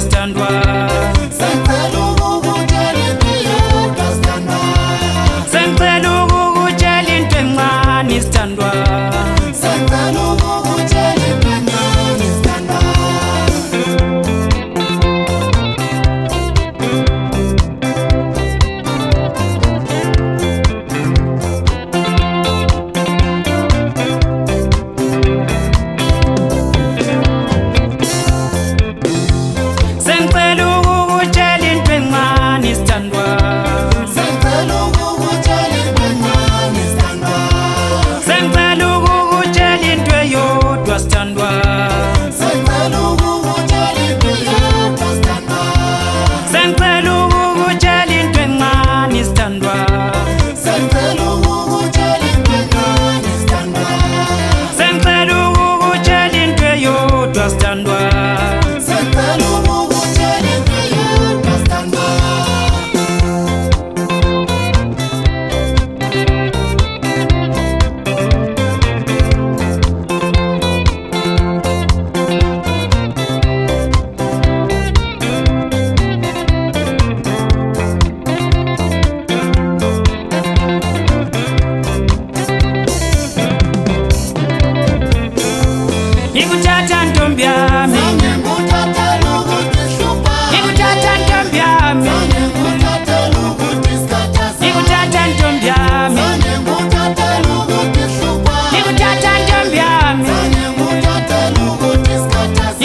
standwa. Sengicela ukukutshela into encane standwa. Ikuthatha ntombi yami, ikuthatha ntombi yami, ikuthatha ntombi yami, ikuthatha ntombi yami,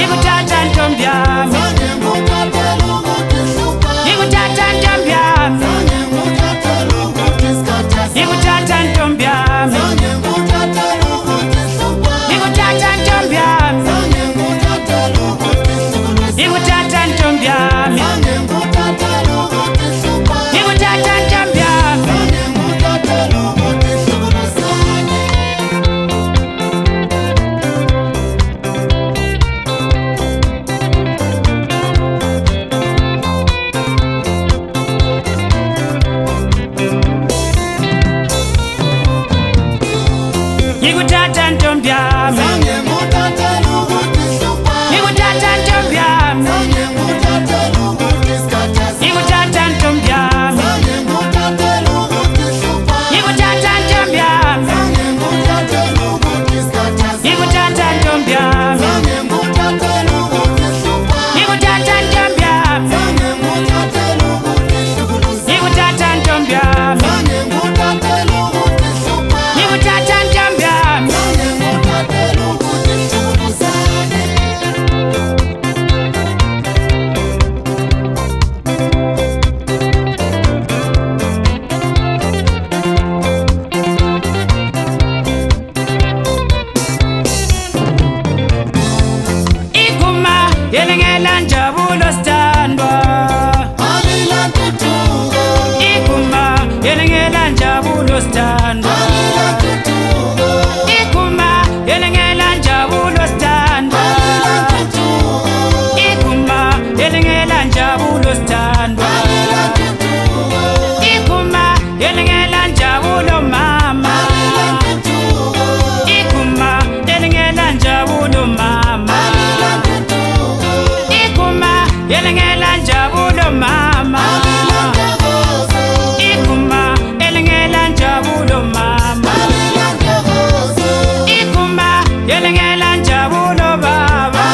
ikuthatha ntombi yami, ikuthatha ntombi yami, ikuthatha ntombi yami. Ikuthatha ntombi yami, ikuthatha ntombi yami, ikuthatha ntombi yami, ikuthatha ntombi yami, ikuthatha ntombi yami, ikuthatha ntombi yami, ikuthatha ntombi yami. Yelengela njabulo standwa, ikuma yelengela njabulo standwa, ikuma yelengela njabulo standwa, ikuma yelengela njabulo standwa, ikuma yelengela njabulo mama, ikuma yelengela njabulo mama, yelengela njabulo mama, ikuma yelengela njabulo mama, ikuma yelengela njabulo baba,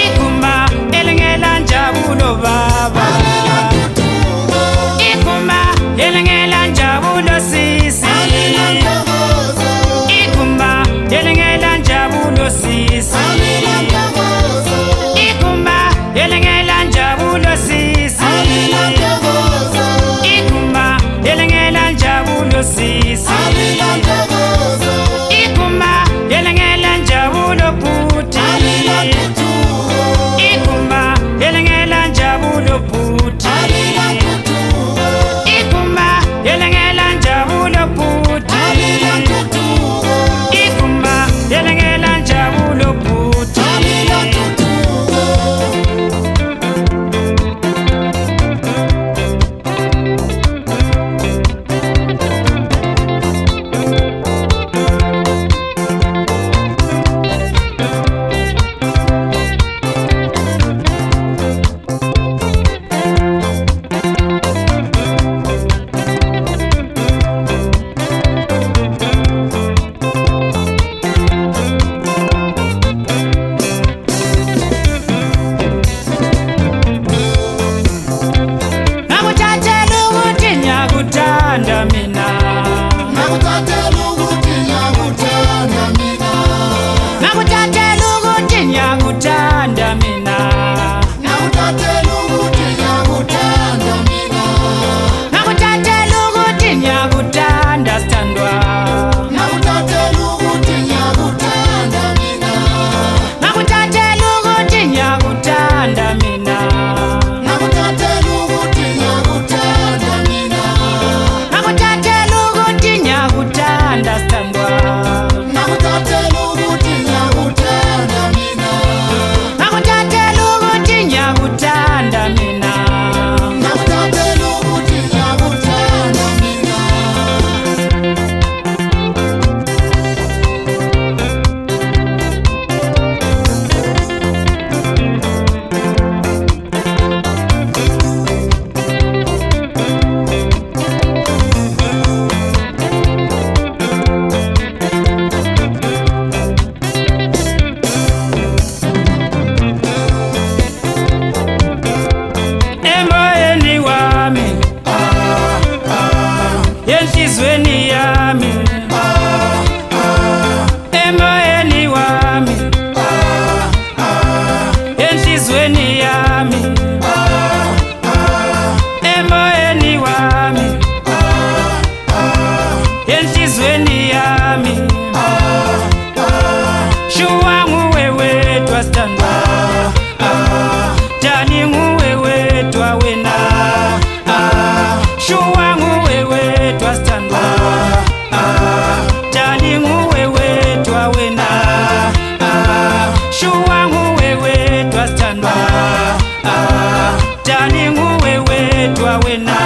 ikuma yelengela njabulo baba. enhlizweni yami, emoyeni wami, enhlizweni yami, shuwa nguwe wedwa sithandwa, darling nguwe wedwa wena, shuwa nguwe wedwa sithandwa, darling nguwe wedwa wena, shuwa nguwe wedwa sithandwa, darling nguwe wedwa wena.